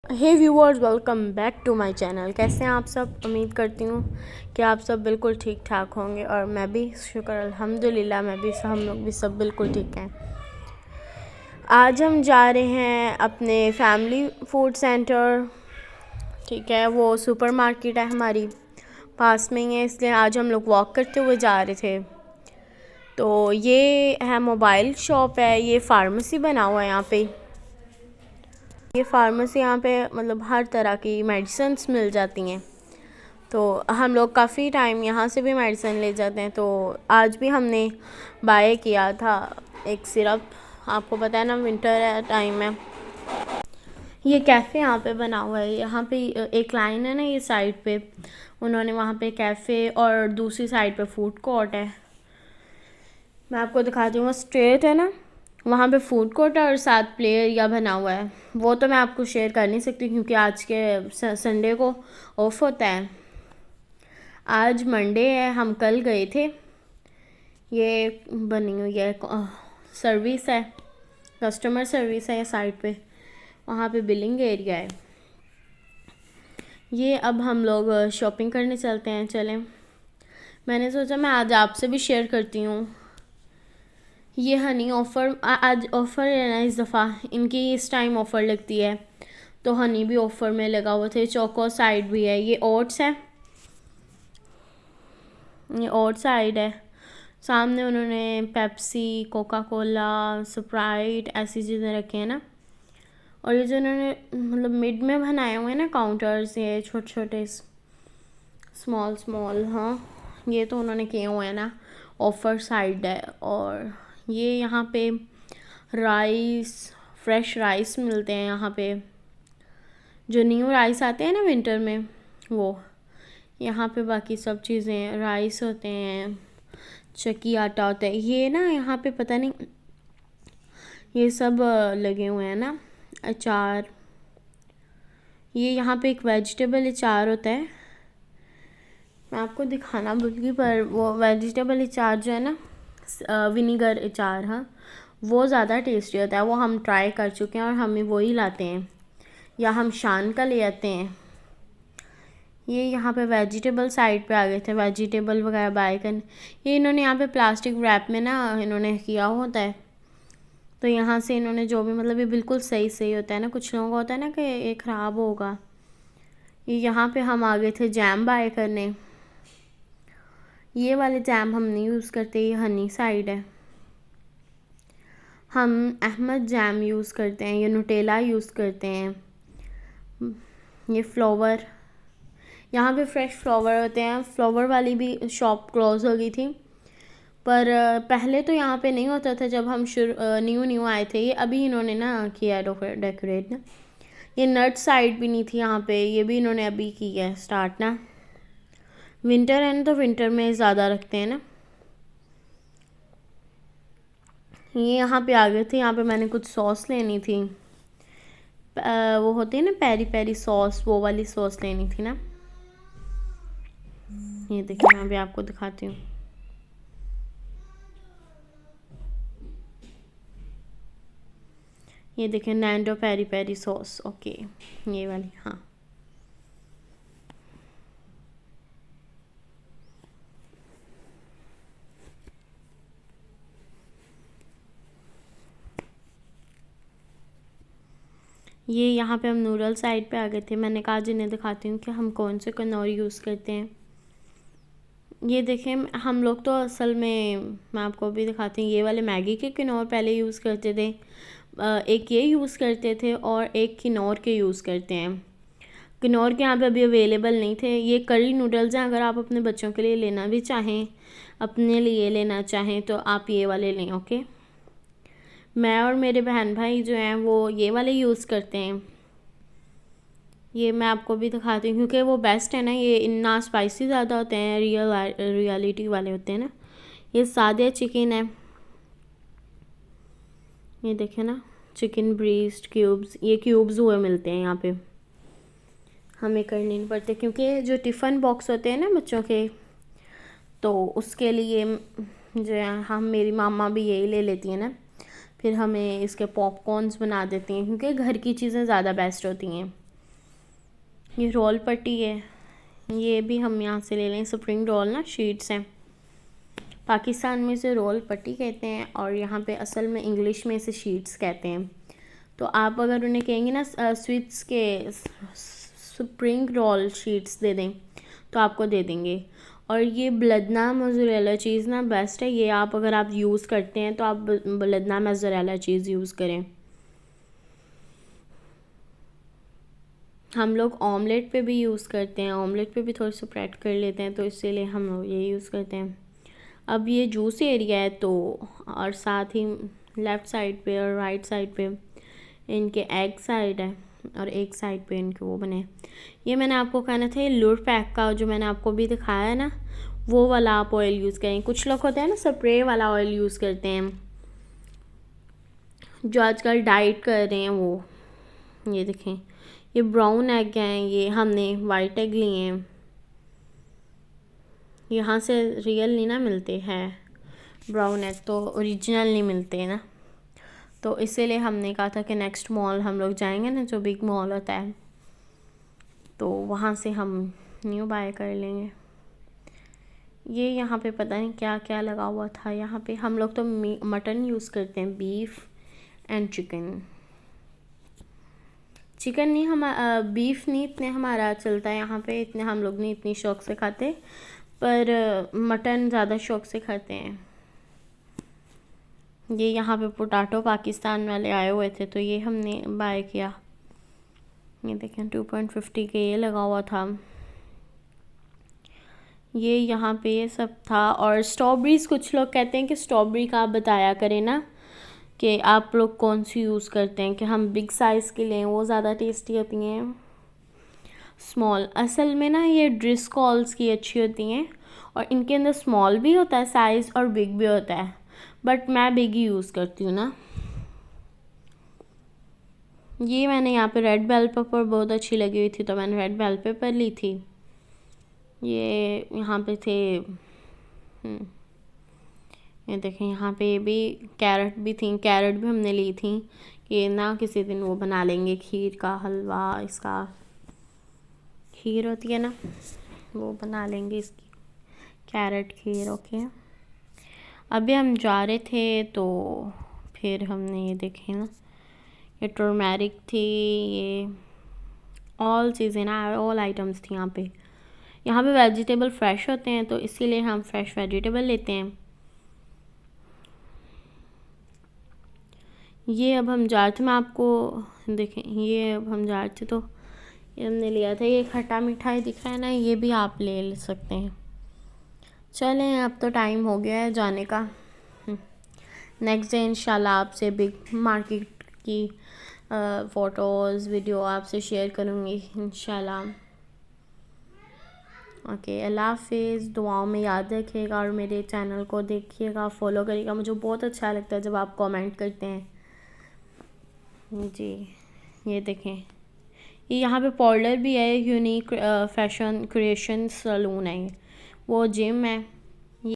Hey viewers, welcome back to my channel. कैसे हैं आप सब? उम्मीद करती हूँ कि आप सब बिल्कुल ठीक ठाक होंगे और मैं भी शुक्र अल्हम्दुलिल्लाह हम लोग भी सब बिल्कुल ठीक हैं। आज हम जा रहे हैं अपने फैमिली फूड सेंटर। ठीक है, वो सुपर मार्केट है हमारी पास में ही है, इसलिए आज हम लोग वॉक करते हुए जा रहे थे। तो ये है मोबाइल शॉप है, ये फार्मेसी बना हुआ है यहाँ पे। ये फार्मेसी यहाँ पे मतलब हर तरह की मेडिसिन्स मिल जाती हैं। तो हम लोग काफ़ी टाइम यहाँ से भी मेडिसिन ले जाते हैं। तो आज भी हमने बाय किया था एक सिरप। आपको पता है ना, विंटर है, टाइम है। ये कैफ़े यहाँ पे बना हुआ है। यहाँ पे एक लाइन है ना, ये साइड पे उन्होंने वहाँ पे कैफ़े और दूसरी साइड पे फूड कोर्ट है। मैं आपको दिखाती हूँ, स्ट्रेट है ना, वहाँ पे फूड कोर्ट है और साथ प्ले एरिया बना हुआ है। वो तो मैं आपको शेयर कर नहीं सकती क्योंकि आज के संडे को ऑफ होता है। आज मंडे है, हम कल गए थे। ये बनी हुई है सर्विस है, कस्टमर सर्विस है। साइड पे वहाँ पे बिलिंग एरिया है। ये अब हम लोग शॉपिंग करने चलते हैं। चलें, मैंने सोचा मैं आज आपसे भी शेयर करती हूँ। ये हनी ऑफ़र आज ऑफ़र है ना, इस दफ़ा इनकी इस टाइम ऑफ़र लगती है। तो हनी भी ऑफ़र में लगा हुआ थे, चोको साइड भी है। ये ओट्स है, ये ओट साइड है। सामने उन्होंने पेप्सी, कोका कोला, स्प्राइट ऐसी चीज़ें रखी हैं ना। और ये जो उन्होंने मतलब मिड में बनाए हुए हैं ना काउंटर्स, ये छोटे छोटे स्मॉल, हाँ, ये तो उन्होंने किए हुए हैं ना, ऑफ़र साइड है। और ये यहाँ पे राइस, फ्रेश राइस मिलते हैं यहाँ पे। जो न्यू राइस आते हैं ना विंटर में, वो यहाँ पे बाकी सब चीज़ें राइस होते हैं, चक्की आटा होता है। ये ना यहाँ पे पता नहीं, ये सब लगे हुए हैं ना अचार। ये यहाँ पे एक वेजिटेबल अचार होता है, मैं आपको दिखाना भूल गई, पर वो वेजिटेबल अचार जो है ना, विनीगर अचार, हाँ, वो ज़्यादा टेस्टी होता है। वो हम ट्राई कर चुके हैं और हमें वही लाते हैं, या हम शान का ले आते हैं। ये यहाँ पे वेजिटेबल साइड पे आ गए थे, वेजिटेबल वगैरह बाय करने। ये इन्होंने यहाँ पे प्लास्टिक रैप में ना इन्होंने किया होता है। तो यहाँ से इन्होंने जो भी मतलब ये बिल्कुल सही होता है ना। कुछ लोगों का होता है ना कि ये ख़राब होगा। ये यहाँ पे हम आ गए थे जैम बाय करने। ये वाले जैम हम नहीं यूज़ करते, ये हनी साइड है। हम अहमद जैम यूज़ करते हैं, ये नुटेला यूज़ करते हैं। ये फ्लावर, यहाँ पे फ्रेश फ्लावर होते हैं। फ्लावर वाली भी शॉप क्लोज़ हो गई थी, पर पहले तो यहाँ पे नहीं होता था जब हम न्यू आए थे। ये अभी इन्होंने ना किया है डेकोरेट ना। ये नट साइड भी नहीं थी यहाँ पे, ये भी इन्होंने अभी की है स्टार्ट ना। विंटर है ना, तो विंटर में ज़्यादा रखते हैं ना। ये यहाँ पे आ गए थे। यहाँ पे मैंने कुछ सॉस लेनी थी, वो होती है ना पेरी पेरी सॉस, वो वाली सॉस लेनी थी ना। ये देखिए, मैं अभी आपको दिखाती हूँ। ये देखिए, नैंडो पेरी पेरी सॉस, ओके, ये वाली, हाँ। ये यहाँ पे हम नूडल साइड पे आ गए थे। मैंने कहा जिन्हें दिखाती हूँ कि हम कौन से कनौर यूज़ करते हैं। ये देखें, हम लोग तो असल में, मैं आपको भी दिखाती हूँ, ये वाले मैगी के किनौर पहले यूज़ करते थे। एक ये यूज़ करते थे और एक किनौर के यूज़ करते हैं। किनौर के यहाँ पे अभी अवेलेबल नहीं थे। ये करी नूडल्स हैं, अगर आप अपने बच्चों के लिए लेना भी चाहें, अपने लिए लेना चाहें, तो आप ये वाले लें, ओके। मैं और मेरे बहन भाई जो हैं वो ये वाले यूज़ करते हैं। ये मैं आपको भी दिखाती हूँ क्योंकि वो बेस्ट है ना। ये ना स्पाइसी ज़्यादा होते हैं, रियलिटी वाले होते हैं ना। ये सादे चिकन है, ये देखें ना, चिकन ब्रीस्ट क्यूब्स, ये क्यूब्स हुए मिलते हैं यहाँ पे। हमें करने नहीं पड़ते क्योंकि जो टिफ़िन बॉक्स होते हैं ना बच्चों के, तो उसके लिए जो है हम, मेरी मामा भी यही ले लेती है ना। फिर हमें इसके पॉपकॉर्न्स बना देती हैं क्योंकि घर की चीज़ें ज़्यादा बेस्ट होती हैं। ये रोल पट्टी है, ये भी हम यहाँ से ले लें। स्प्रिंग रोल ना शीट्स हैं, पाकिस्तान में इसे रोल पट्टी कहते हैं और यहाँ पे असल में इंग्लिश में इसे शीट्स कहते हैं। तो आप अगर उन्हें कहेंगे ना स्वीट्स के स्प्रिंग रोल शीट्स दे दें तो आपको दे देंगे। और ये ब्लदना मोज़रेला चीज़ ना बेस्ट है, ये आप अगर आप यूज़ करते हैं तो आप ब्लदना मोज़रेला चीज़ यूज़ करें। हम लोग ऑमलेट पे भी यूज़ करते हैं, ऑमलेट पे भी थोड़ी स्प्रेड कर लेते हैं, तो इसीलिए हम लोग ये यूज़ करते हैं। अब ये जूस एरिया है तो, और साथ ही लेफ़्ट साइड पे और राइट साइड पे इनके एग साइड है और एक साइड पे इनके वो बने। ये मैंने आपको कहना था, ये लूर पैक का जो मैंने आपको भी दिखाया है ना, वो वाला आप ऑयल यूज़ करें। कुछ लोग होते हैं ना स्प्रे वाला ऑयल यूज़ करते हैं, जो आजकल डाइट कर रहे हैं वो। ये देखें, ये ब्राउन एग हैं, ये हमने वाइट एग लिए हैं। यहाँ से रियल नहीं ना मिलते हैं ब्राउन एग, तो ओरिजिनल नहीं मिलते हैं ना, तो इसीलिए हमने कहा था कि नेक्स्ट मॉल हम लोग जाएंगे ना, जो बिग मॉल होता है, तो वहाँ से हम न्यू बाय कर लेंगे। ये यहाँ पे पता नहीं क्या क्या लगा हुआ था। यहाँ पे हम लोग तो मटन यूज़ करते हैं, बीफ एंड चिकन नहीं, हम बीफ नहीं इतने हमारा चलता है यहाँ पे, इतने हम लोग नहीं इतनी शौक़ से खाते, पर मटन ज़्यादा शौक़ से खाते हैं। ये यहाँ पे पोटैटो पाकिस्तान वाले आए हुए थे तो ये हमने बाय किया। ये देखें 2.50 के ये लगा हुआ था। ये यहाँ पे ये सब था। और स्ट्रॉबेरीज़, कुछ लोग कहते हैं कि स्ट्रॉबेरी का आप बताया करें ना कि आप लोग कौन सी यूज़ करते हैं, कि हम बिग साइज़ के लें, वो ज़्यादा टेस्टी होती हैं स्मॉल। असल में ना ये ड्रिस्कॉल्स की अच्छी होती हैं और इनके अंदर स्मॉल भी होता है साइज़ और बिग भी होता है, बट मैं बिग ही यूज़ करती हूँ ना। ये मैंने यहाँ पे रेड बेल पेपर बहुत अच्छी लगी हुई थी तो मैंने रेड बेल पेपर ली थी। ये यहाँ पे थे, ये देखें यहाँ पे भी कैरेट भी थी, कैरेट भी हमने ली थी कि ना किसी दिन वो बना लेंगे खीर का हलवा, इसका खीर होती है ना वो बना लेंगे, इसकी कैरेट खीर। ओके, अभी हम जा रहे थे तो फिर हमने ये देखे ना, ये टर्मेरिक थी, ये ऑल चीज़ें ना, ऑल आइटम्स थी यहाँ पे। यहाँ पे वेजिटेबल फ्रेश होते हैं तो इसीलिए हम फ्रेश वेजिटेबल लेते हैं। ये अब हम जा रहे थे, मैं आपको देखें, ये अब हम जा रहे थे तो ये हमने लिया था, ये खट्टा मीठा दिख रहा है ना, ये भी आप ले सकते हैं। चलें, अब तो टाइम हो गया है जाने का। नेक्स्ट डे इंशाल्लाह आपसे बिग मार्केट की फ़ोटोज़ वीडियो आपसे शेयर करूँगी इंशाल्लाह। ओके, अल्लाह हाफिज़। दुआओं में याद रखिएगा और मेरे चैनल को देखिएगा, फॉलो करिएगा। मुझे बहुत अच्छा लगता है जब आप कमेंट करते हैं जी। ये देखें, ये यहाँ पे पार्लर भी है, यूनिक फैशन क्रिएशन सैलून है, वो जिम है।